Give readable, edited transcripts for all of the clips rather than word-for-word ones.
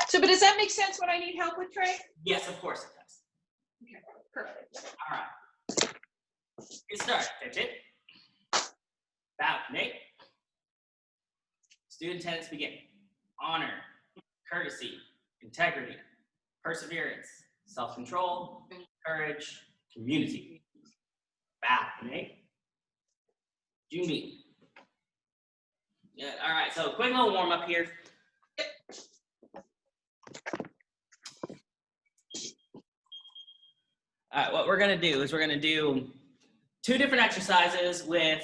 So, but does that make sense what I need help with, Trey? Yes, of course it does. Okay, perfect. All right. Get started. Fetch it. Bow, Nate. Student tenants begin. Honor, courtesy, integrity, perseverance, self-control, courage, community. Bow, Nate. Junbi. Yeah, all right, so quick little warm up here. All right, what we're gonna do is we're gonna do 2 different exercises with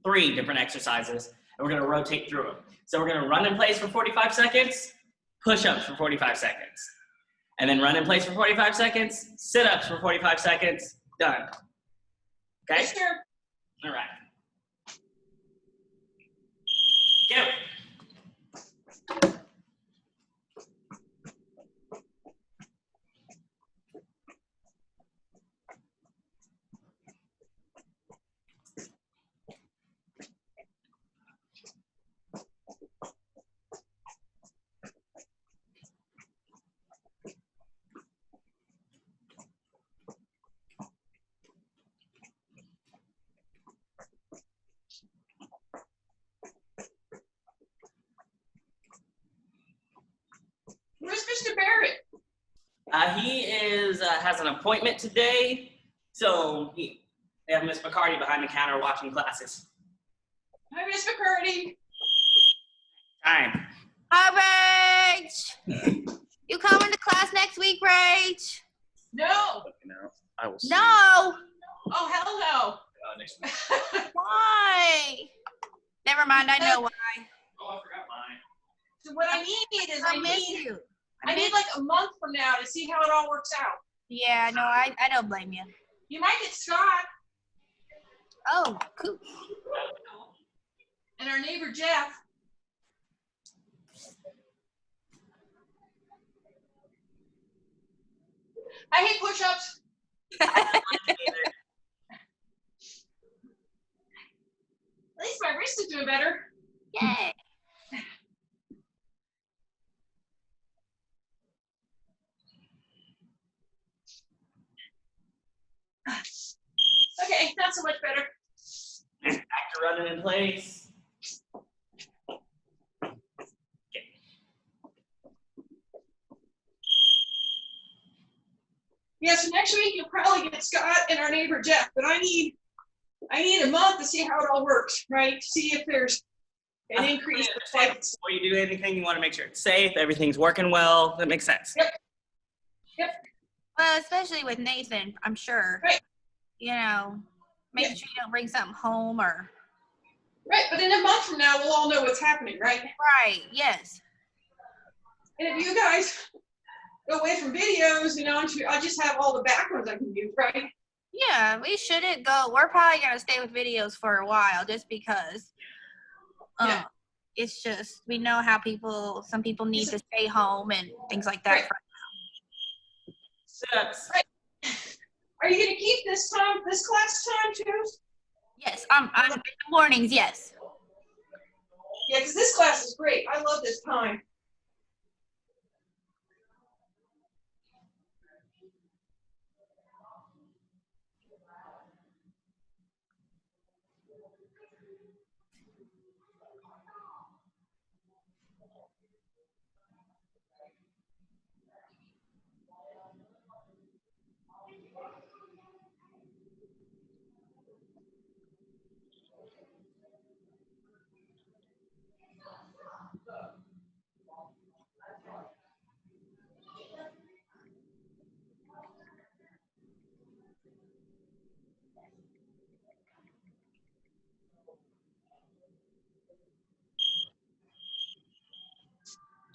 three different exercises, and we're gonna rotate through them. So we're gonna run in place for 45 seconds, push-ups for 45 seconds, and then run in place for 45 seconds, sit-ups for 45 seconds, done. Okay? Sure. All right. Go. Where's Mr. Barrett? He has an appointment today, so they have Miss McCarty behind the counter watching classes. Hi, Miss McCarty. Time. Hi, Rach. You coming to class next week, Rach? No. I will see No. Oh, hell no. next week. Why? Never mind. I know why. Oh, I forgot mine. So what I need is I miss you. I need like a month from now to see how it all works out. Yeah, no, I don't blame you. You might get Scott Oh, cool. and our neighbor Jeff. I hate push-ups. At least my wrist is doing better. Yay. Okay, not so much better. Back to running in place. Yeah, so next week you'll probably get Scott and our neighbor Jeff, but I need a month to see how it all works, right? See if there's an increase in fights. Before you do anything, you want to make sure it's safe, everything's working well. That makes sense. Yep. Well, especially with Nathan, I'm sure. Right. You know, make sure you don't bring something home or. Right, but in a month from now, we'll all know what's happening, right? Right. Yes. And if you guys go away from videos, I just have all the backgrounds I can use, right? Yeah, we shouldn't go. We're probably gonna stay with videos for a while, just because. Yeah. It's just we know how some people need to stay home and things like that. Right. Sit-ups. Right. Are you gonna keep this class time too? Yes, I'm in the mornings. Yes. Yeah, because this class is great. I love this time.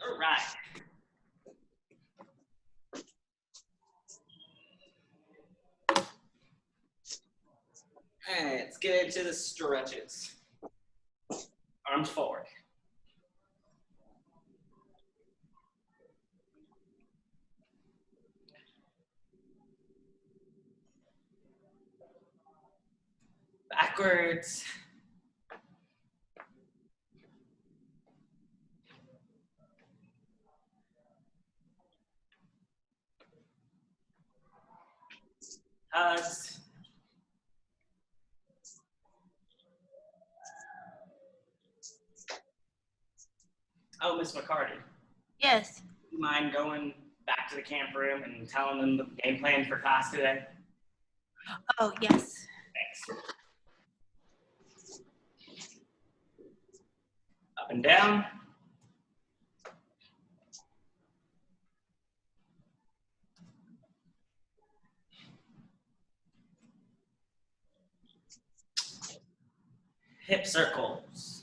All right. All right, let's get into the stretches. Arms forward. Backwards. Oh, Miss McCarty, Yes. do you mind going back to the camp room and telling them the game plan for class today? Oh, yes. Thanks. Up and down. Hip circles.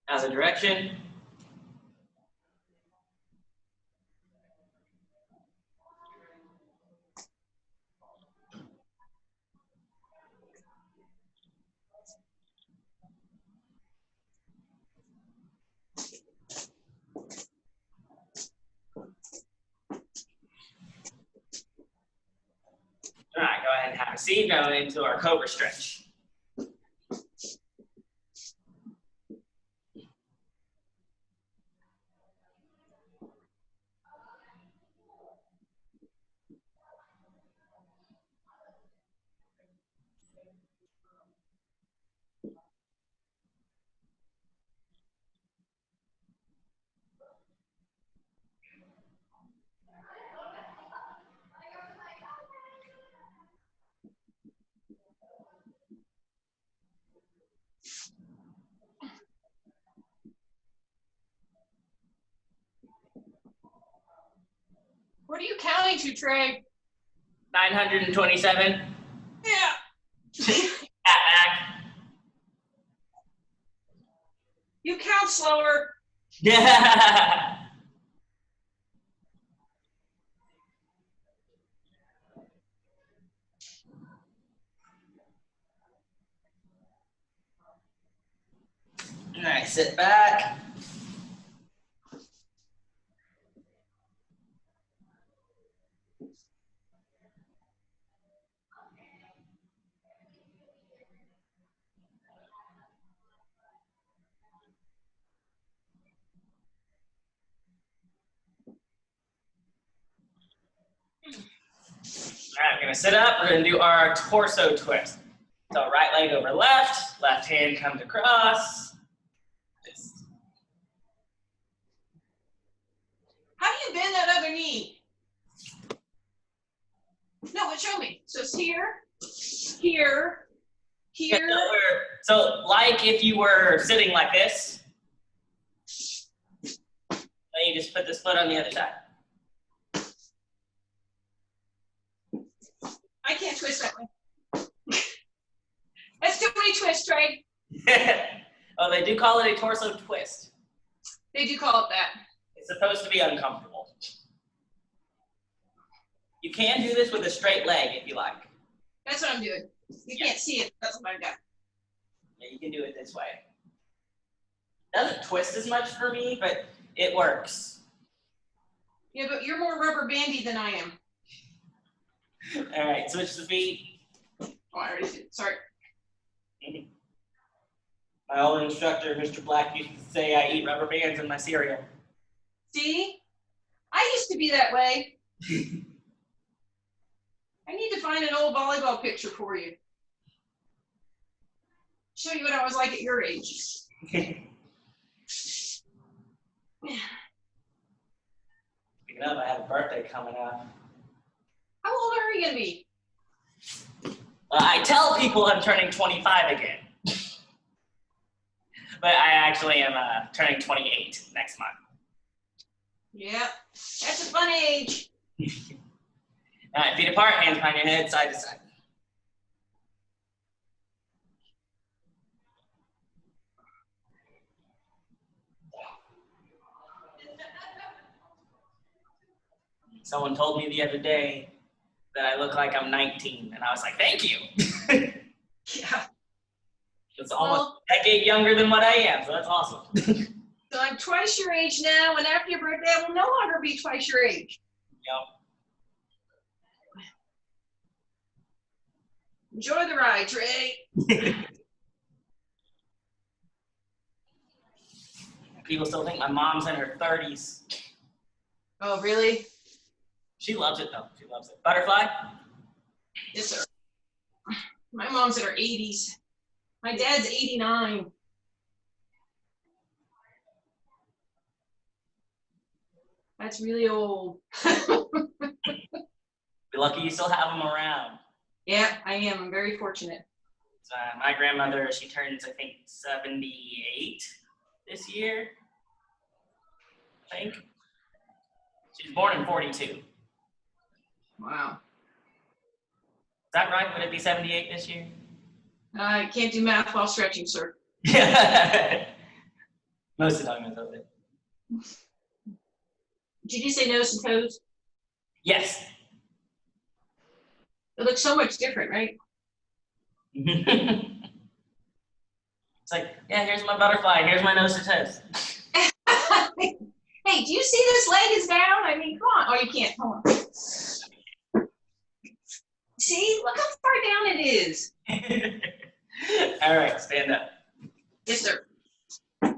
Other direction. All right, go ahead and have a seat. Going into our cobra stretch. What are you counting to, Trey? 927. Yeah. Back. You count slower. Yeah. All right, sit back. All right, we're gonna sit up. We're gonna do our torso twist. So right leg over left, left hand comes across. How do you bend that other knee? No, but show me. So it's here, here, here. So like if you were sitting like this, then you just put this foot on the other side. I can't twist that way. That's too many twists, Trey. Oh, they do call it a torso twist. They do call it that. It's supposed to be uncomfortable. You can do this with a straight leg if you like. That's what I'm doing. You can't see it. That's what I've got. Yeah, you can do it this way. Doesn't twist as much for me, but it works. Yeah, but you're more rubber bandy than I am. All right, switch the feet. Oh, I already did. Sorry. My old instructor, Mr. Black, used to say I eat rubber bands in my cereal. See? I used to be that way. I need to find an old volleyball picture for you. Show you what I was like at your age. Speaking of, I have a birthday coming up. How old are you gonna be? I tell people I'm turning 25 again. But I actually am turning 28 next month. Yeah, that's a fun age. All right, feet apart, hands behind your head, side to side. Someone told me the other day that I look like I'm 19, and I was like, thank you. Yeah. It's almost a decade younger than what I am, so that's awesome. So I'm twice your age now, and after your birthday, I will no longer be twice your age. Yep. Enjoy the ride, Trey. People still think my mom's in her 30s. Oh, really? She loves it though. She loves it. Butterfly? Yes, sir. My mom's in her 80s. My dad's 89. That's really old. Be lucky you still have them around. Yeah, I am. I'm very fortunate. My grandmother, she turns, I think, 78 this year. I think. She was born in 42. Is Wow. that right? Would it be 78 this year? I can't do math while stretching, sir. Most of the time, I thought it. Did you say nose and toes? Yes. It looks so much different, right? It's like, yeah, here's my butterfly, here's my nose to toes. Hey, do you see this leg is down? I mean, come on. Oh, you can't. Come on. See, look how far down it is. All right, stand up. Yes, sir. I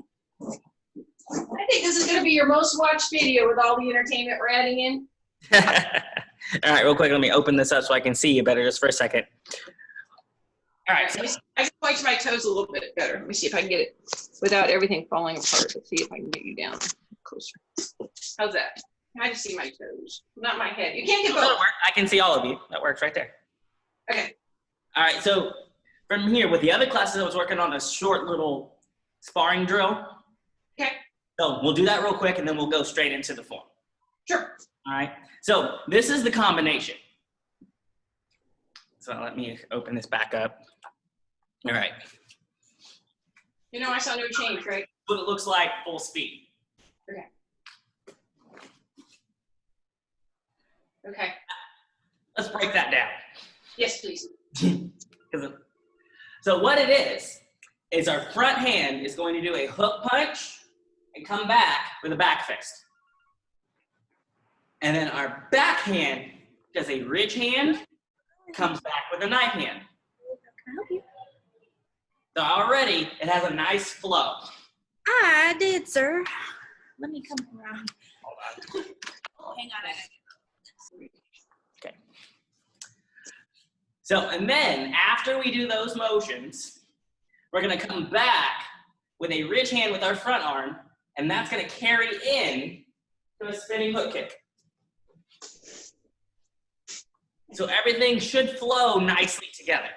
think this is going to be your most watched video with all the entertainment we're adding in. All right, real quick, let me open this up so I can see you better just for a second. All right, so Let me see. I can point to my toes a little bit better. Let me see if I can get it without everything falling apart. Let's see if I can get you down closer. How's that? I just see my toes, not my head. You can't get that'll both. work. I can see all of you. That works right there. Okay. All right, so from here, with the other classes, I was working on a short little sparring drill. Okay. So we'll do that real quick, and then we'll go straight into the form. Sure. All right, so this is the combination. So let me open this back up. All right, You know, I saw no change, right? what it looks like full speed. Okay. Let's break that down. Yes, please. So what it is our front hand is going to do a hook punch and come back with a back fist. And then our back hand does a ridge hand, comes back with a knife hand. Can I help you? So already it has a nice flow. I did, sir. Let me come around. Hold on. Hang on. Okay. So, and then after we do those motions, we're gonna come back with a ridge hand with our front arm, and that's gonna carry in to a spinning hook kick. So everything should flow nicely together.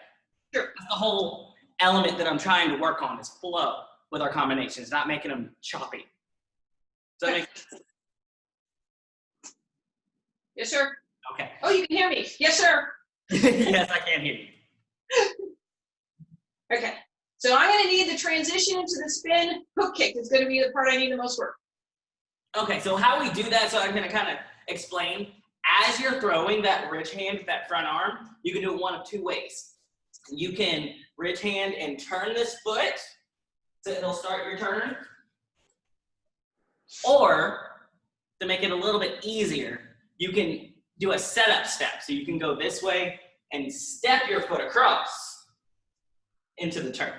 Sure. That's the whole element that I'm trying to work on is flow with our combinations, not making them choppy. Does that make sense? Yes, sir. Okay. Oh, you can hear me. Yes, sir. Yes, I can hear you. Okay. So I'm going to need the transition into the spin hook kick. It's going to be the part I need the most work. Okay, so how we do that, so I'm gonna kind of explain. As you're throwing that ridge hand with that front arm, you can do it one of two ways. You can ridge hand and turn this foot, so it'll start your turn. Or, to make it a little bit easier, you can do a setup step. So you can go this way and step your foot across into the turn.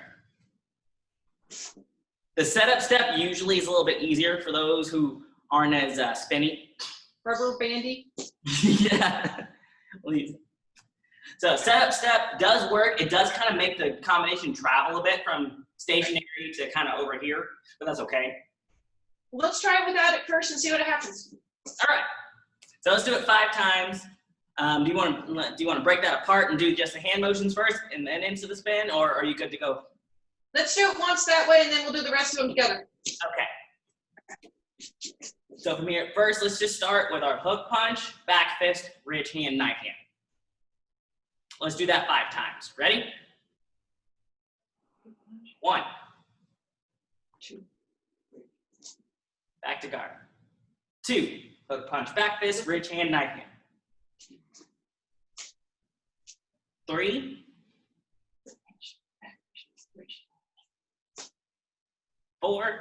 The setup step usually is a little bit easier for those who aren't as spinny. Rubber bandy. Yeah. So setup step does work. It does kind of make the combination travel a bit from stationary to kind of over here, but that's okay. Let's try it without it first and see what happens. All right. So let's do it 5 times. Do you want to break that apart and do just the hand motions first and then into the spin, or are you good to go? Let's do it once that way, and then we'll do the rest of them together. Okay. So from here, first, let's just start with our hook punch, back fist, ridge hand, knife hand. Let's do that 5 times. Ready? 1, 2, back to guard. 2, hook punch, back fist, ridge hand, knife hand. 3, 4,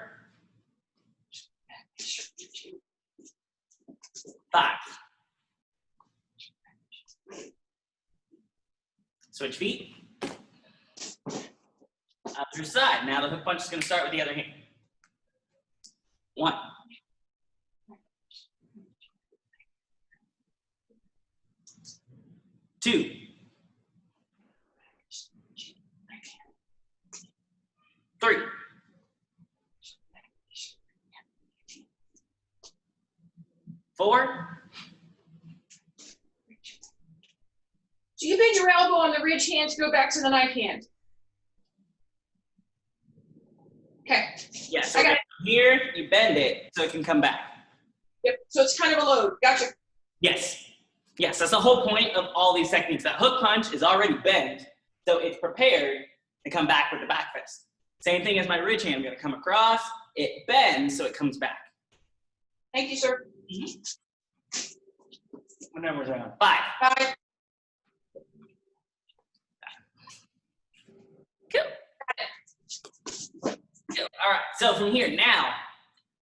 5. Switch feet. Other side. Now the hook punch is going to start with the other hand. 1. 2. 3. 4. So you bend your elbow on the ridge hand to go back to the knife hand. Okay. Yeah, so I got it. here you bend it so it can come back. Yep. So it's kind of a load. Gotcha. Yes. Yes, that's the whole point of all these techniques. That hook punch is already bent, so it's prepared to come back with the back fist. Same thing as my ridge hand. I'm going to come across, it bends, so it comes back. Thank you, sir. What numbers are on? 5. 5. Cool. Cool. All right, so from here, now,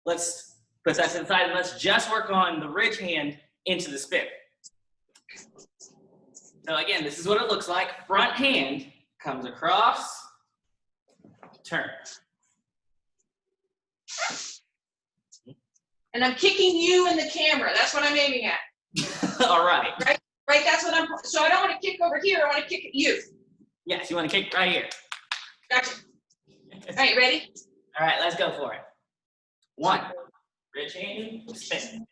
let's put that to the side and let's just work on the ridge hand into the spin. So again, this is what it looks like. Front hand comes across, turn. And I'm kicking you in the camera. That's what I'm aiming at. All right. Right? That's what I'm. So I don't want to kick over here. I want to kick at you. Yes, you want to kick right here. Gotcha. All right, ready? All right, let's go for it. 1. Ridge hand, spin.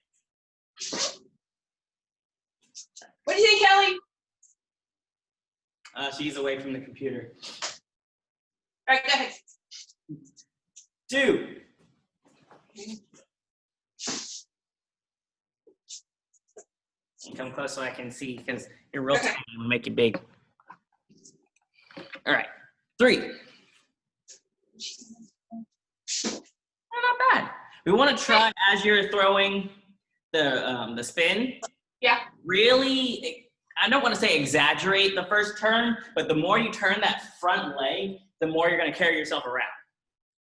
What do you think, Kelly? She's away from the computer. All right, go ahead. 2. Come close so I can see because you're real tiny. I'm gonna make you big. All right. 3. Not bad. We want to try as you're throwing the spin. Yeah. Really, I don't want to say exaggerate the first turn, but the more you turn that front leg, the more you're going to carry yourself around.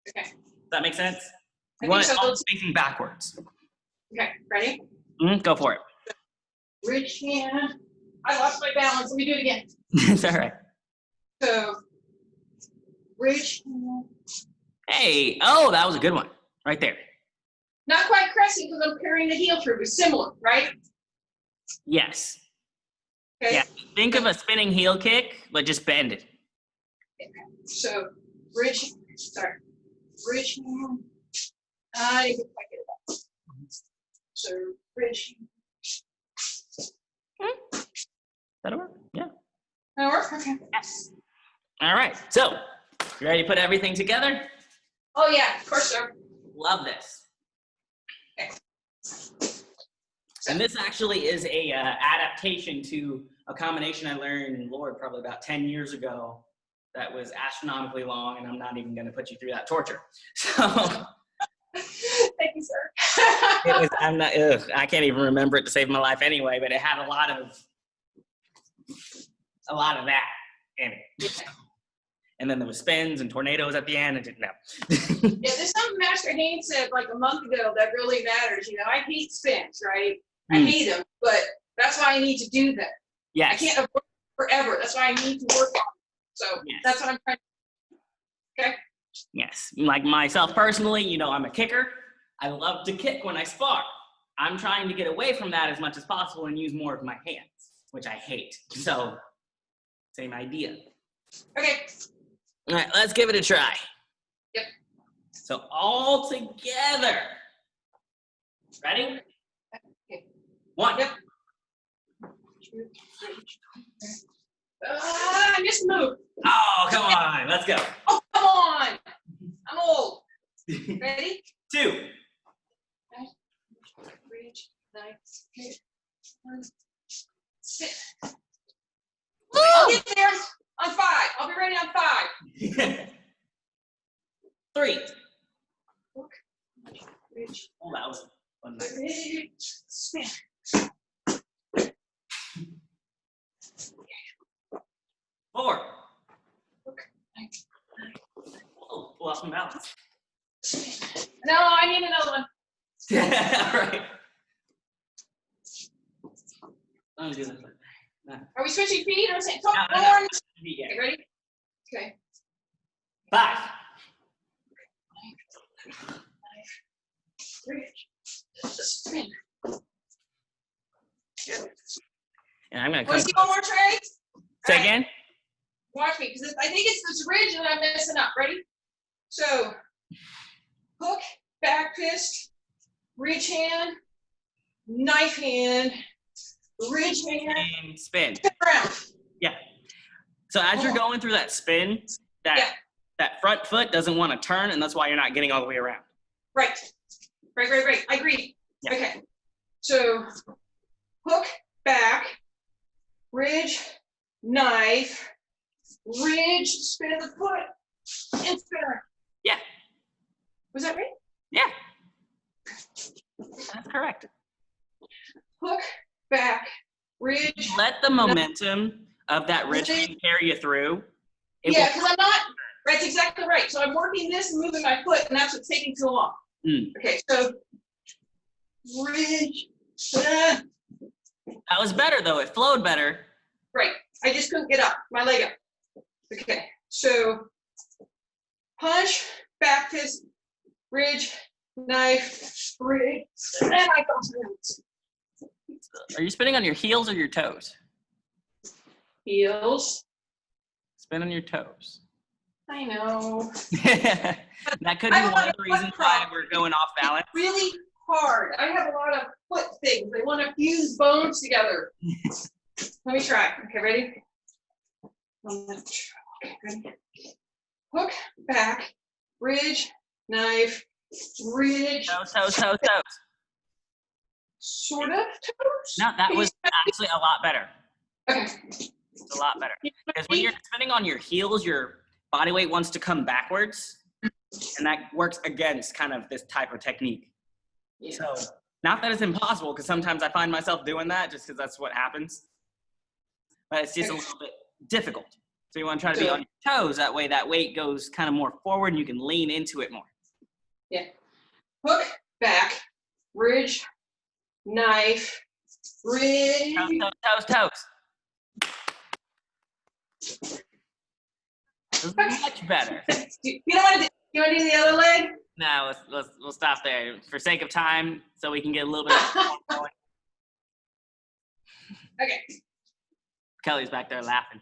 Okay. Does that make sense? I You want it think so. all facing backwards. Okay, ready? Go for it. Ridge hand. I lost my balance. Let me do it again. It's all right. So, ridge hand. Hey, oh, that was a good one. Right there. Not quite crescent because I'm carrying the heel through, but similar, right? Yes. Okay. Yeah. Think of a spinning heel kick, but just bend it. So, ridge, sorry. Ridge hand. I didn't quite get it up. So, ridge. That'll work. Yeah. That work? Okay. Yes. All right. So, you ready to put everything together? Oh, yeah, of course, sir. Love this. Okay. And this actually is a adaptation to a combination I learned, Lord, probably about 10 years ago that was astronomically long, and I'm not even going to put you through that torture. So Thank you, sir. it was, I can't even remember it to save my life anyway, but it had a lot of that in it. And then there was spins and tornadoes at the end. I didn't know. Yeah, there's something Master Haynes said like a month ago that really matters. You know, I hate spins, right? I hate them, but that's why I need to do them. Yes. I can't avoid forever. That's why I need to work on it. So Yes. that's what I'm trying to. Okay. Yes. Like myself personally, you know, I'm a kicker. I love to kick when I spar. I'm trying to get away from that as much as possible and use more of my hands, which I hate. So, same idea. Okay. All right, let's give it a try. Yep. So all together. Ready? Okay. 1. Yep. I just moved. Oh, come on. Let's go. Oh, come on. I'm old. Ready? 2. Reach, nice. Hit, one, sit. Woo! I'll get there on 5. I'll be ready on 5. 3. Reach, Oh, that was fun. reach, spin. 4. Nice. Oh, lost my balance. No, I need another one. All right. I'm doing this. Are we switching feet or saying, come No, on? Yeah. Okay, ready? Okay. 5. Bridge. Spin. And I'm gonna Want come. to see one more, Trey? Say All right, again. watch me, because I think it's this ridge that I'm messing up. Ready? So, hook, back fist, ridge hand, knife hand, ridge hand, And spin. spin around. So as you're going through that spin, that front foot doesn't want to turn, and that's why you're not getting all the way around. Right. I agree. Yeah. Okay. So, hook, back, ridge, knife, ridge, spin the foot, and spin around. Yeah. Was that right? Yeah. That's correct. Hook, back, ridge. Let the momentum of that ridge hand carry you through. Yeah, because I'm not, that's exactly right. So I'm working this and moving my foot, and that's what's taking too long. Okay, so ridge. That was better, though. It flowed better. Right. I just couldn't get up, my leg up. Okay, so punch, back fist, ridge, knife, ridge, and I go through. Are you spinning on your heels or your toes? Heels. Spin on your toes. I know. That could be I one want of the a reasons foot why problem. we're going off balance. Really hard. I have a lot of foot things. They want to fuse bones together. Let me try. Okay, ready? Okay, ready? Hook, back, ridge, knife, ridge. Toes. Sort of toes? No, that was actually a lot better. Okay. It's a lot better. Because when you're spinning on your heels, your body weight wants to come backwards. And that works against kind of this type of technique. Yeah. So, not that it's impossible, because sometimes I find myself doing that just because that's what happens. But it's just a little bit difficult. So you want to try to be on your toes. That way that weight goes kind of more forward and you can lean into it more. Yeah. Hook, back, ridge, knife, ridge. Toes. This is much better. You don't want to do the other leg? No, we'll stop there for sake of time, so we can get a little bit of going. Okay. Kelly's back there laughing.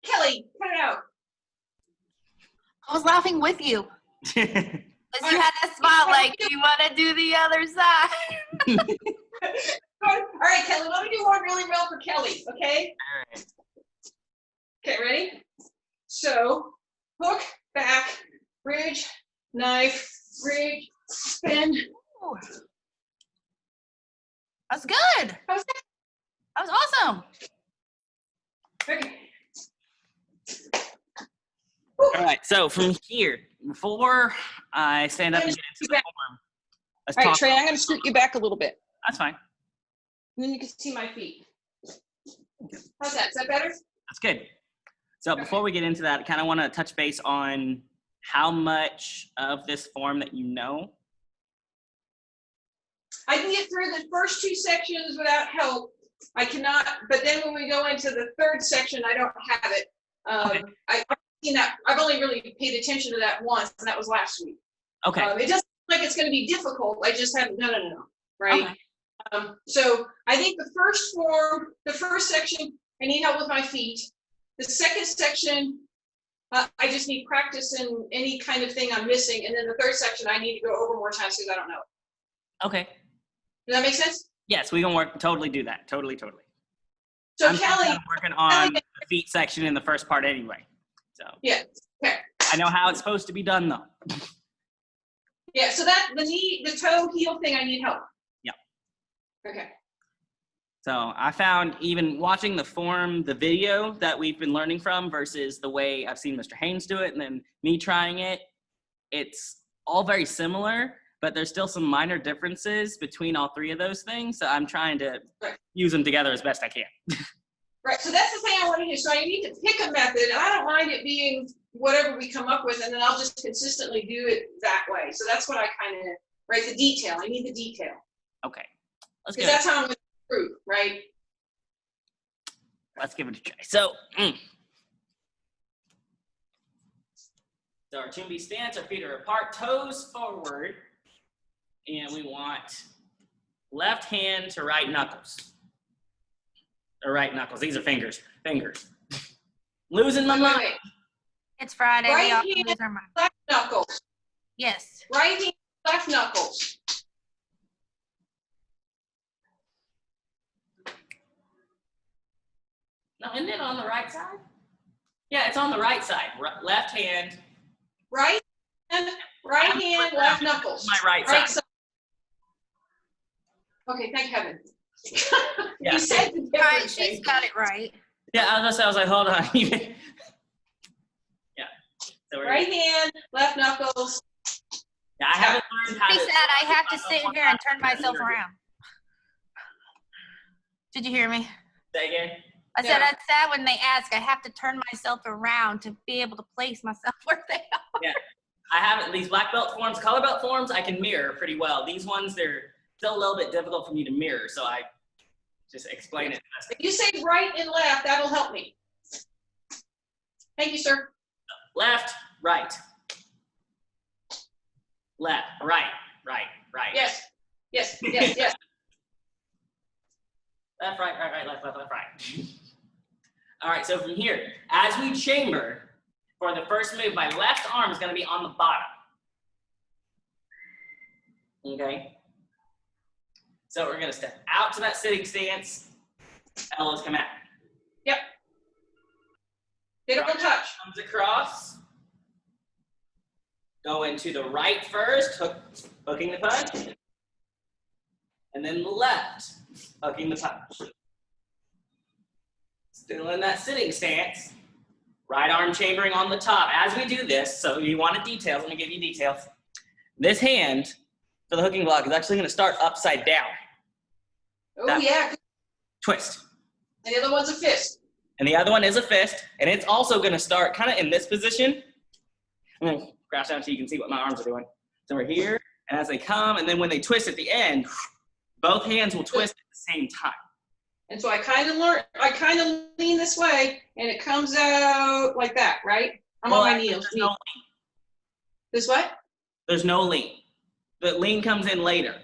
Kelly, cut it out. I was laughing with you. All Because you had that smile like, do you want to do the other side? All right, Kelly, let me do one really real for Kelly, okay? right. Okay, ready? So, hook, back, ridge, knife, ridge, spin. Ooh. That's good. How's that? That was awesome. Okay. All right, so from here, before I stand up and get into the form, let's All right, talk. Trey, I'm going to scoot you back a little bit. That's fine. And then you can see my feet. How's that? Is that better? That's good. So before we get into that, I kind of want to touch base on how much of this form that you know. I can get through the first two sections without help. I cannot, but then when we go into the third section, I don't have it. I've only really paid attention to that once, and that was last week. Okay. It doesn't look like it's going to be difficult. I just haven't done it enough, right? Okay. So I think the first form, the first section, I need help with my feet. The second section, I just need practice in any kind of thing I'm missing. And then the third section, I need to go over more times because I don't know it. Okay. Does that make sense? Yes, we can totally do that. Totally. So I'm Kelly, kind of working on the feet section in the first part anyway. So yeah, okay. I know how it's supposed to be done though. Yeah, so that the knee, the toe, heel thing, I need help. Yeah. Okay. So I found even watching the form, the video that we've been learning from versus the way I've seen Mr. Haynes do it and then me trying it, it's all very similar, but there's still some minor differences between all three of those things. So I'm trying to use them together as best I can. Right, so that's the thing I want to do. So I need to pick a method, and I don't mind it being whatever we come up with, and then I'll just consistently do it that way. So that's what I kind of, right, the detail. I need the detail. Okay. Let's Because that's how I'm going to improve, right? Let's give it a try. So So our Toombi stance, our feet are apart, toes forward, and we want left hand to right knuckles. Or right knuckles, these are fingers, fingers. Losing my Wait, mind. wait, wait. It's Friday. Right We all hand. lose our mind. Left knuckles. Yes. Right hand, left knuckles. No, isn't it on the right side? Yeah, it's on the right side. Left hand, Right hand, left knuckles. my right Right side. side. Okay, thank heaven. Yeah. You said the Right, different she's thing. got it right. Yeah, I was like, hold on. Yeah. So we're, Right hand, left knuckles. yeah, I haven't learned how She to. said I have to sit here and turn myself around. Did you hear me? Say again. I said Yeah. it's sad when they ask. I have to turn myself around to be able to place myself where they are. I haven't, these black belt forms, color belt forms, I can mirror pretty well. These ones, they're still a little bit difficult for me to mirror, so I just explain it. If you say right and left, that'll help me. Thank you, sir. Left, right. Left, right, right, right. Yes, yes, yes, yes. Left, right, right, right, left, left, left, right. All right, so from here, as we chamber, for the first move, my left arm is gonna be on the bottom. Okay? So we're gonna step out to that sitting stance, elbows come out. They don't touch. Comes across. Go into the right first, hooking the punch. And then the left, hooking the punch. Still in that sitting stance. Right arm chambering on the top. As we do this, so you wanted details, let me give you details. This hand for the hooking block is actually going to start upside down. Oh, That- yeah. good. Twist. And the other one's a fist. And the other one is a fist, and it's also going to start kind of in this position. I'm going to crouch down so you can see what my arms are doing. So we're here, and as they come, and then when they twist at the end, both hands will twist at the same time. And so I kind of lean this way, and it comes out like that, right? I'm on my knees. There's no lean. This what? There's no lean. The lean comes in later.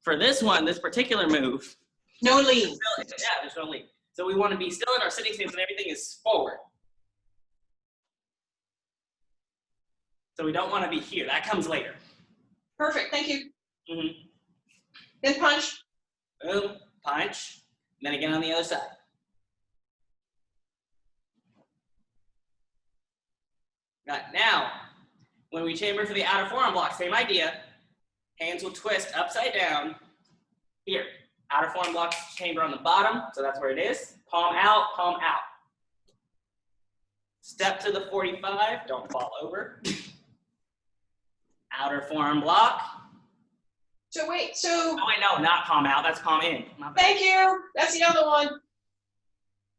For this one, this particular move, No lean. yeah, there's no lean. So we want to be still in our sitting stance and everything is forward. So we don't want to be here. That comes later. Perfect, thank you. Mm-hmm. Then punch. Boom, punch, and then again on the other side. Got now, when we chamber for the outer forearm block, same idea. Hands will twist upside down. Here, outer forearm block chamber on the bottom, so that's where it is. Palm out, palm out. Step to the 45, don't fall over. Outer forearm block. So wait, so Oh wait, no, not palm out, that's palm in. My bad. thank you. That's the other one.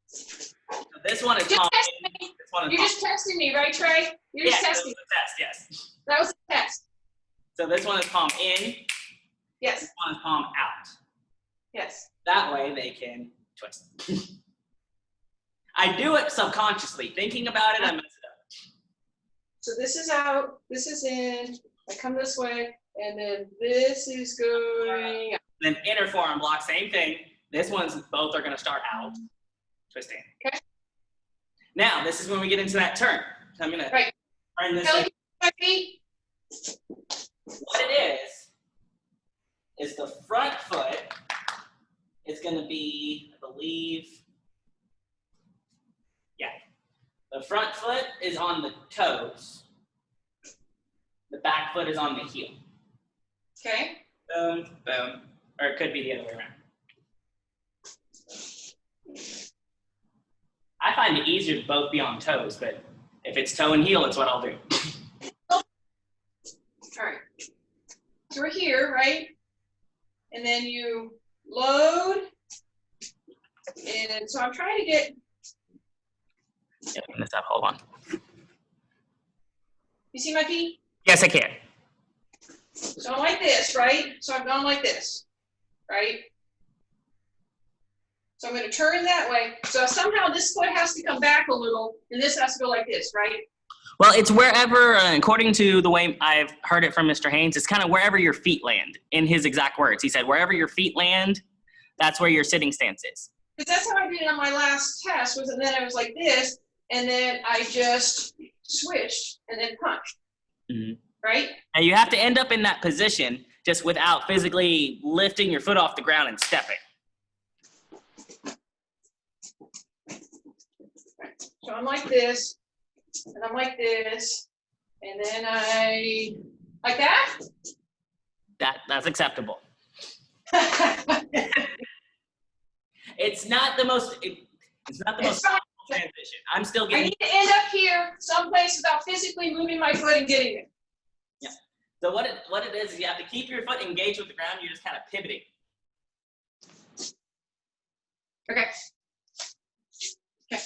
So this one is Just palm test in. me. This one is You're palm just testing me, right, Trey? You're just yes, testing. that's a test, yes. That was a test. So this one is palm in, Yes, this one is palm out. yes. That way they can twist. I do it subconsciously. Thinking about it, I mess it up. So this is out, this is in, I come this way, and then this is going out. Then inner forearm block, same thing. This one's, both are gonna start out, twisting. Okay. Now, this is when we get into that turn. So I'm gonna Right. turn this Kelly, way. my feet. What it is the front foot is gonna be, I believe, yeah. The front foot is on the toes. The back foot is on the heel. Okay, Boom, boom. Or it could be the other way around. I find it easier to both be on toes, but if it's toe and heel, it's what I'll do. all right. So we're here, right? And then you load. And so I'm trying to get, Yeah, open this up, hold on. you see my feet? Yes, I can. So I'm like this, right? So I've gone like this, right? So I'm going to turn that way. So somehow this foot has to come back a little, and this has to go like this, right? Well, it's wherever, according to the way I've heard it from Mr. Haynes, it's kind of wherever your feet land, in his exact words. He said, wherever your feet land, that's where your sitting stance is. Because that's how I did it on my last test, was and then I was like this, and then I just switched and then punched. Mm-hmm. Right? And you have to end up in that position just without physically lifting your foot off the ground and stepping. So I'm like this, and I'm like this, and then I, like that? That's acceptable. It's not the most It's fine. transition. I'm still I getting. need to end up here someplace without physically moving my foot and getting it. So what it is you have to keep your foot engaged with the ground. You're just kind of pivoting. Okay. Okay.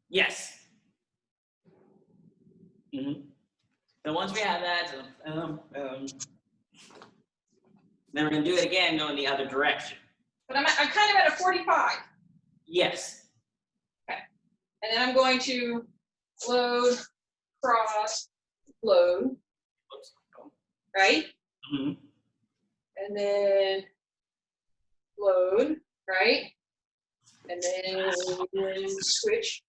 Yes. Mm-hmm. So once we have that, then we're gonna do it again, go in the other direction. But I'm kind of at a 45. Yes. And then I'm going to load, cross, load, Oops. right? Mm-hmm. And then load, right? And then switch,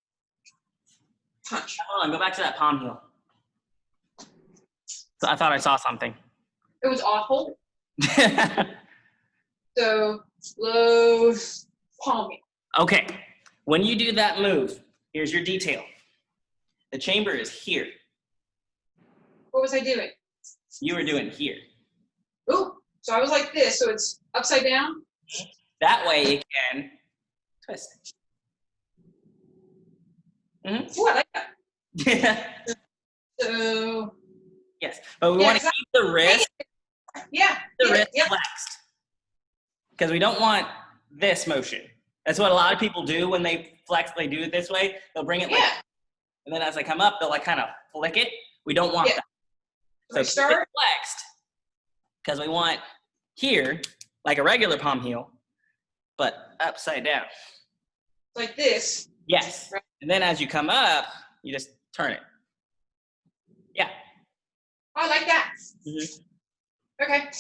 punch. Hold on, go back to that palm heel. So I thought I saw something. It was awful. So load, palm heel. Okay, when you do that move, here's your detail. The chamber is here. What was I doing? You were doing here. Ooh, so I was like this, so it's upside down? That way you can twist. Mm-hmm. Ooh, I like that. So, Yes, but we Yeah, want to keep the wrist, yeah. wrist Yeah. flexed. Because we don't want this motion. That's what a lot of people do when they flex, they do it this way. They'll bring it like, Yeah. and then as they come up, they'll like kind of flick it. We don't want Yeah. that. So So keep it start. flexed, because we want here, like a regular palm heel, but upside down. Like this. Yes. Right. And then as you come up, you just turn it. Yeah. Oh, I like that. Mhm. Okay.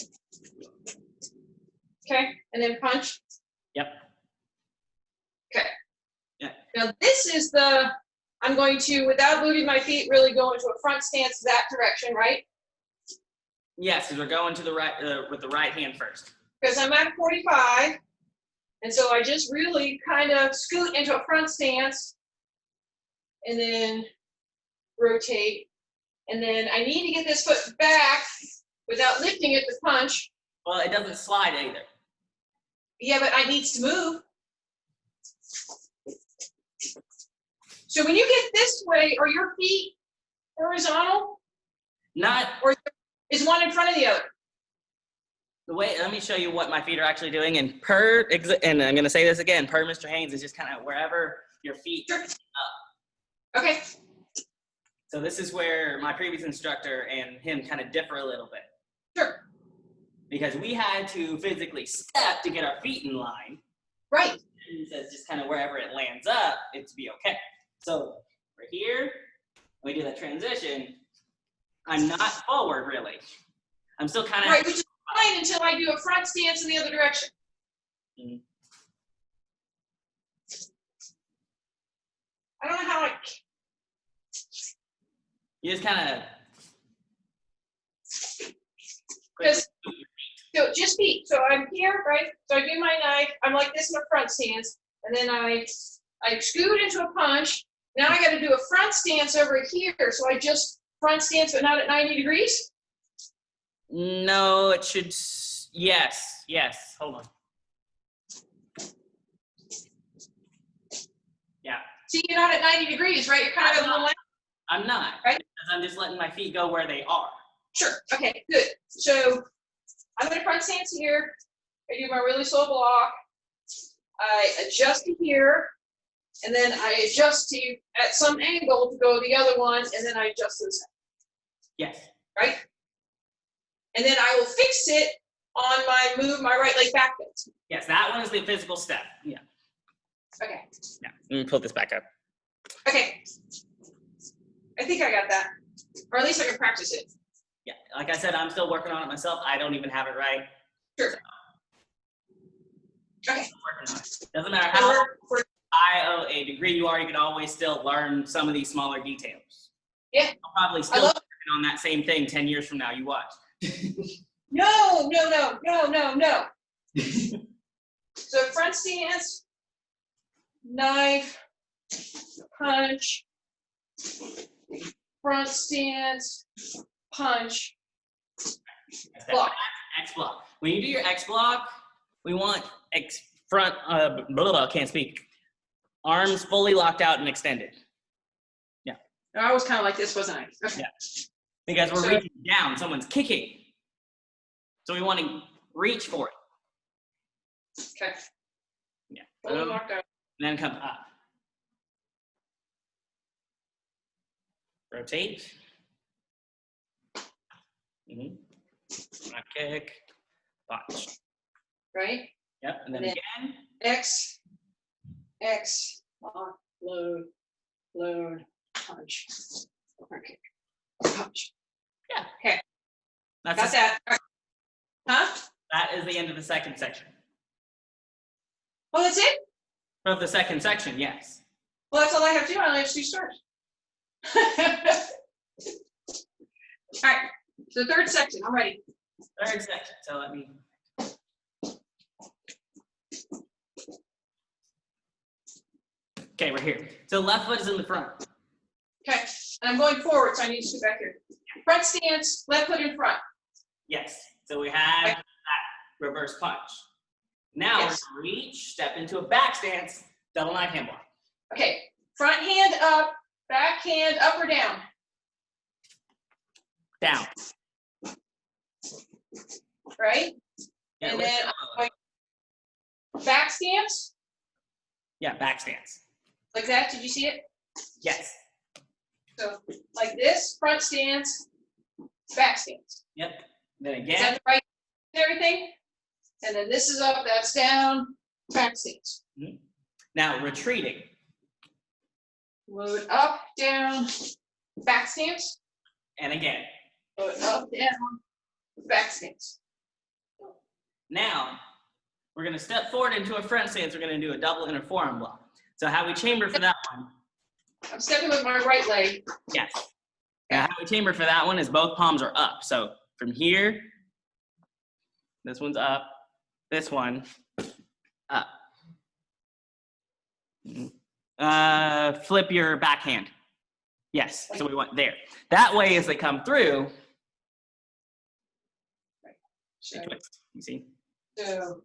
Okay, and then punch. Yep. Okay. Yeah. Now this is I'm going to, without moving my feet, really go into a front stance that direction, right? Yes, because we're going to the right with the right hand first. Because I'm at 45. And so I just really kind of scoot into a front stance and then rotate. And then I need to get this foot back without lifting it to punch. Well, it doesn't slide either. Yeah, but it needs to move. So when you get this way, are your feet horizontal? Not Or is one in front of the other? the way. Let me show you what my feet are actually doing. And and I'm going to say this again, per Mr. Haynes, is just kind of wherever your feet. Sure. Okay. So this is where my previous instructor and him kind of differ a little bit. Sure. Because we had to physically step to get our feet in line. Right. And he says just kind of wherever it lands up, it to be okay. So we're here, we do that transition. I'm not forward really. I'm still kind of Right, which is fine until I do a front stance in the other direction. Mhm. I don't know how You just kind of. Because so just feet. So I'm here, right? So I do my knife. I'm like this in a front stance, and then I scoot into a punch. Now I got to do a front stance over here. So I just front stance, but not at 90 degrees. No, it should. Yes. Hold on. Yeah. See, you're not at 90 degrees, right? You're kind of at a little. I'm not. Right? Because I'm just letting my feet go where they are. Sure. Okay. Good. So I'm in a front stance here. I do my really slow block. I adjust to here, and then I adjust to at some angle to go the other one, and then I adjust to the center, Yes. right? And then I will fix it on my move my right leg backwards. Yes, that one is the physical step. Yeah. Okay, Yeah. Let me pull this back up. okay. I think I got that, or at least I can practice it. Yeah. Like I said, I'm still working on it myself. I don't even have it right. Sure. Okay. I'm working on it. Doesn't matter So how we're high of a degree you are, you can always still learn some of these smaller details. Yeah. I'm probably I still love. working on that same thing 10 years from now. You watch. No. So front stance, knife, punch, front stance, punch, block. X block. When you do your X block, we want X front, blah, blah, blah, can't speak. Arms fully locked out and extended. I was kind of like this, wasn't I? Okay. Yeah. Because we're So- reaching down, someone's kicking. So we want to reach for it. Okay. Yeah. Fully locked out. And then come up. Rotate. Front kick. Punch. Right? Yep. And then And again. X, lock, load, punch, front kick, punch. That's Got that? All right. Huh? That is the end of the second section. Oh, that's it? Of the second section, yes. Well, that's all I have to do. I only have 2 starts. All right. So third section. I'm ready. Third section. So let me. Okay, we're here. So left foot is in the front. Okay. And I'm going forward, so I need to sit back here. Front stance, left foot in front. Yes. So we had Okay. that reverse punch. Now Yes. we're going to reach, step into a back stance, double knife hand block. Okay. Front hand up, back hand up or down. Down. Right? Yeah, And lift then up. I'm going back stance, Yeah, back stance. like that. Did you see it? Yes. So like this, front stance, back stance. Yep. Then Is again. that the right everything? And then this is up, that's down, back stance. Now retreating. Load up, down, back stance. And again. Load up, down, back stance. Now we're going to step forward into a front stance. We're going to do a double inner forearm block. So how we chamber for that one. I'm stepping with my right leg. Yes. Now how we chamber for that one is both palms are up. So from here, this one's up, this one up. Flip your backhand. Yes, so we want there. That way as they come through, So, they twist. You see? so,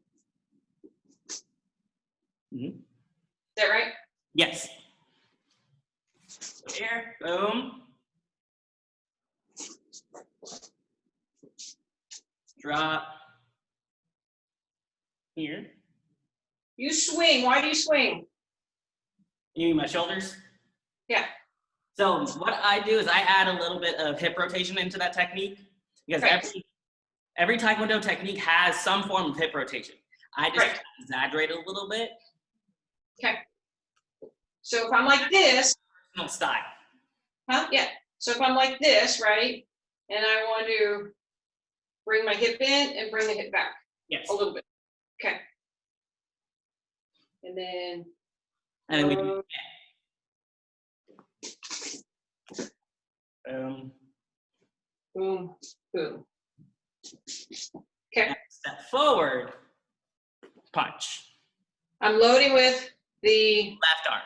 Mhm. is that right? Yes. So here, boom. Drop. Here. You swing. Why do you swing? You mean my shoulders? Yeah. So what I do is I add a little bit of hip rotation into that technique because Right. every Taekwondo technique has some form of hip rotation. I just Right. exaggerate it a little bit. Okay. So if I'm like this, Personal style. huh? Yeah. So if I'm like this, right? And I want to bring my hip in and bring the hip back Yes. a little bit. Okay. And then, And then we do it again. boom, boom. Step forward. Punch. I'm loading with the Left arm.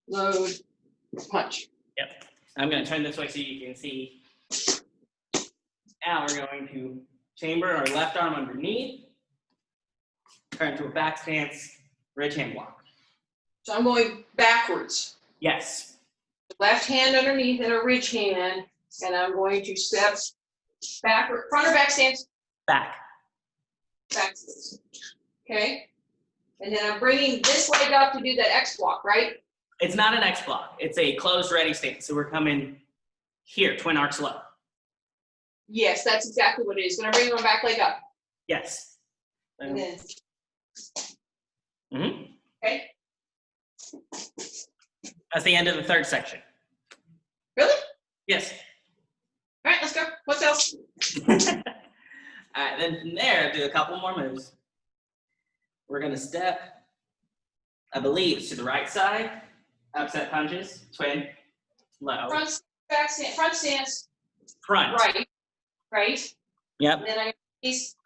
load punch. Yep. I'm going to turn this way so you can see. Now we're going to chamber our left arm underneath. Turn to a back stance, ridge hand block. So I'm going backwards. Yes. Left hand underneath and a ridge hand, and I'm going to step backward, front or back stance, Back. back stance. Okay? And then I'm bringing this leg up to do that X block, right? It's not an X block. It's a closed ready stance. So we're coming here, twin arcs low. Yes, that's exactly what it is. Gonna bring my back leg up. Yes. And then, Mhm. Okay, That's the end of the third section. really? Yes. All right, let's go. What else? All right, then from there, do a couple more moves. We're gonna step, I believe, to the right side, upset punches, twin, low, Front, back stance, front stance, front. right? Yep. And then I face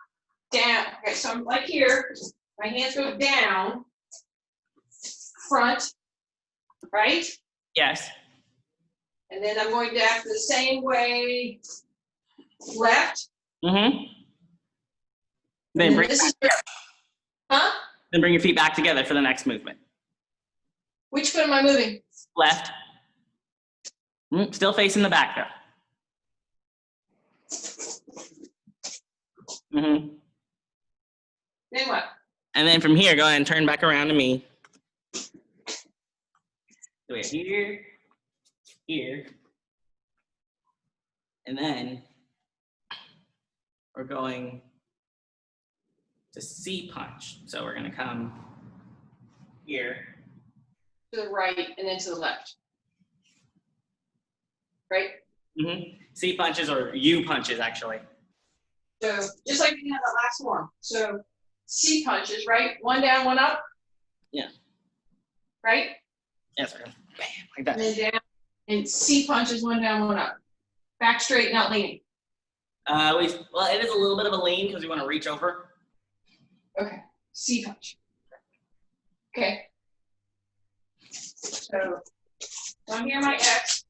down. Okay, so I'm like here, my hands go down, front, right? Yes. And then I'm going to act the same way, left. Mm-hmm. Then And bring, this is, huh? then bring your feet back together for the next movement. Which foot am I moving? Left. Still facing the back though. Mm-hmm. Then what? And then from here, go ahead and turn back around to me. So we have here, here, and then we're going to C punch. So we're gonna come here. To the right and then to the left. Right? Mm-hmm. C punches or U punches, actually. So just like we had that last one. So C punches, right? One down, one up. Yeah. Right? Yes, sir. Bam, like And that. then down. And C punches, one down, one up. Back straight, not leaning. Well, it is a little bit of a lean because we want to reach over. Okay. C punch. Okay. So I'm here, my X,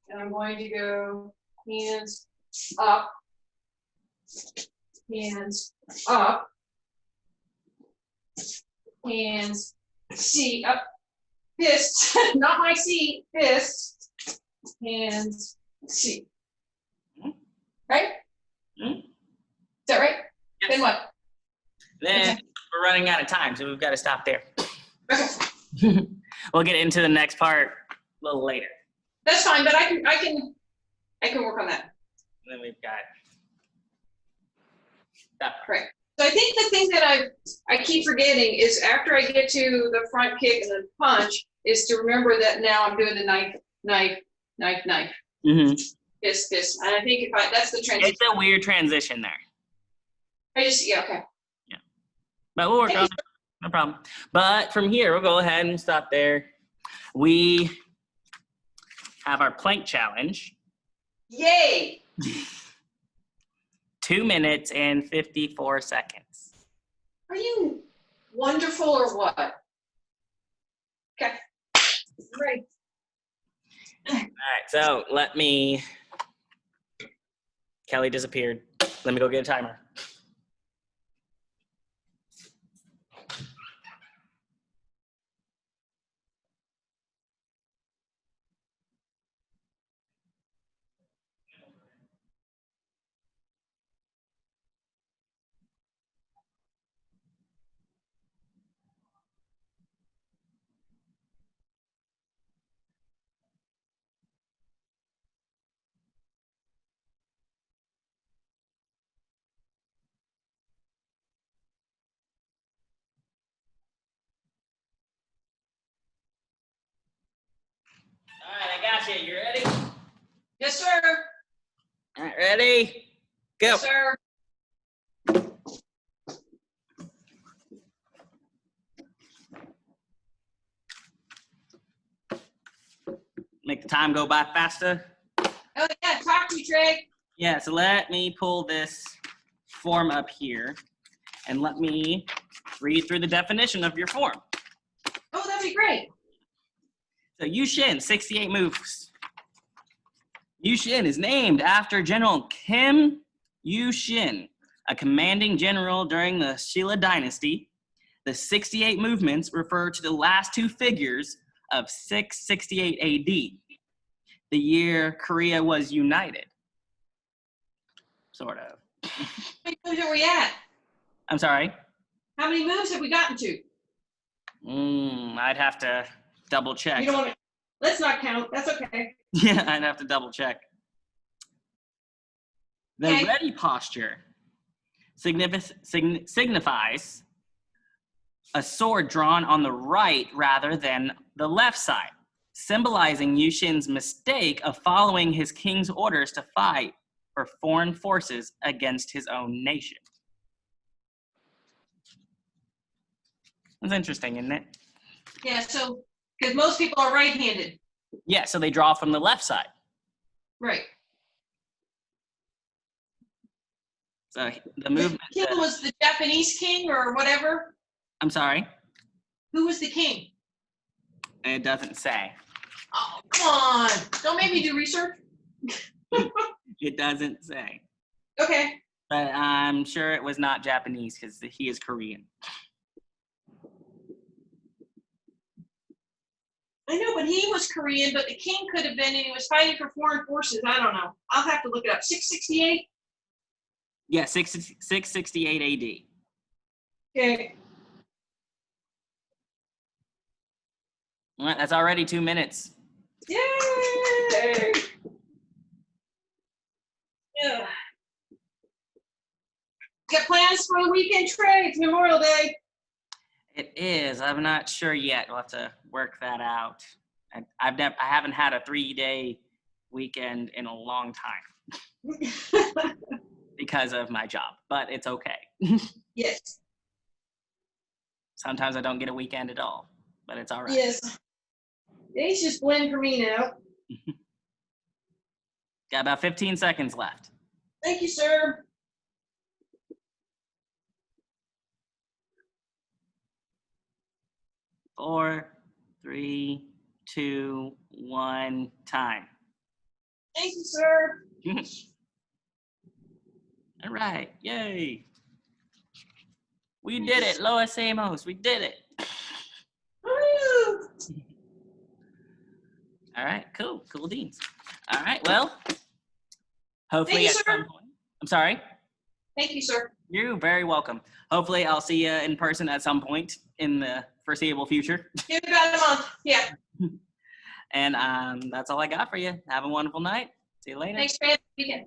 and I'm going to go hands up, hands up, hands C up, fists, not my C, fists, hands C. Right? Mhm. Is that right? Yes. Then what? Then Okay. we're running out of time, so we've got to stop there. Okay. We'll get into the next part a little later. That's fine, but I can work on that. And then we've got that part. Correct. So I think the thing that I keep forgetting is after I get to the front kick and the punch is to remember that now I'm doing the knife, knife, knife, knife, Mm-hmm. fist, fist. And I think that's the transition. It's a weird transition there, Yeah, okay. but we'll work Thank on it. No problem. But from here, we'll go ahead and stop there. We have our plank challenge. Yay! 2 minutes and 54 seconds. Are you wonderful or what? Okay. Great. All right, so Kelly disappeared. Let me go get a timer. All right, I got you. You ready? Yes, sir. All right, ready? Go. Yes, sir. Make the time go by faster. Oh yeah, talk to me, Trey. Yeah, so let me pull this form up here and let me read through the definition of your form. Oh, that'd be great. So Yushin, 68 moves. Yushin is named after General Kim Yushin, a commanding general during the Shilla dynasty. The 68 movements refer to the last two figures of 668 AD, the year Korea was united. Sort of. How many moves are we at? I'm sorry. How many moves have we gotten to? I'd have to double check. You don't want to. Let's not count. That's okay. Yeah, I'd have to double check. The Okay. ready posture signifies a sword drawn on the right rather than the left side, symbolizing Yu Xin's mistake of following his king's orders to fight for foreign forces against his own nation. That's interesting, isn't it? Yeah, so, because most people are right-handed. Yeah, so they draw from the left side. Right. So the movement. King was the Japanese king or whatever. I'm sorry, Who was the king? it doesn't say. Oh, come on. Don't make me do research. It doesn't say. Okay. But I'm sure it was not Japanese because he is Korean. I know, but he was Korean, but the king could have been, and he was fighting for foreign forces. I don't know. I'll have to look it up. 668? Yeah, 668 AD. Okay. All right, that's already 2 minutes. Yay! Yeah. Got plans for the weekend trade? It's Memorial Day. It is. I'm not sure yet. We'll have to work that out. I haven't had a 3-day weekend in a long time because of my job, but it's okay. Yes. Sometimes I don't get a weekend at all, but it's all right. Yes. Days just blend for me now. Got about 15 seconds left. Thank you, sir. Four, 3, 2, 1, time. Thank you, sir. All right, yay. We did it, Lois Amos, we did it. Woo! All right, cool beans. All right, well, hopefully Thank you, at sir. some point. I'm sorry? Thank you, sir. You're very welcome. Hopefully I'll see you in person at some point in the foreseeable future. Give it about a month. Yeah. And that's all I got for you. Have a wonderful night. See you later. Thanks for having me.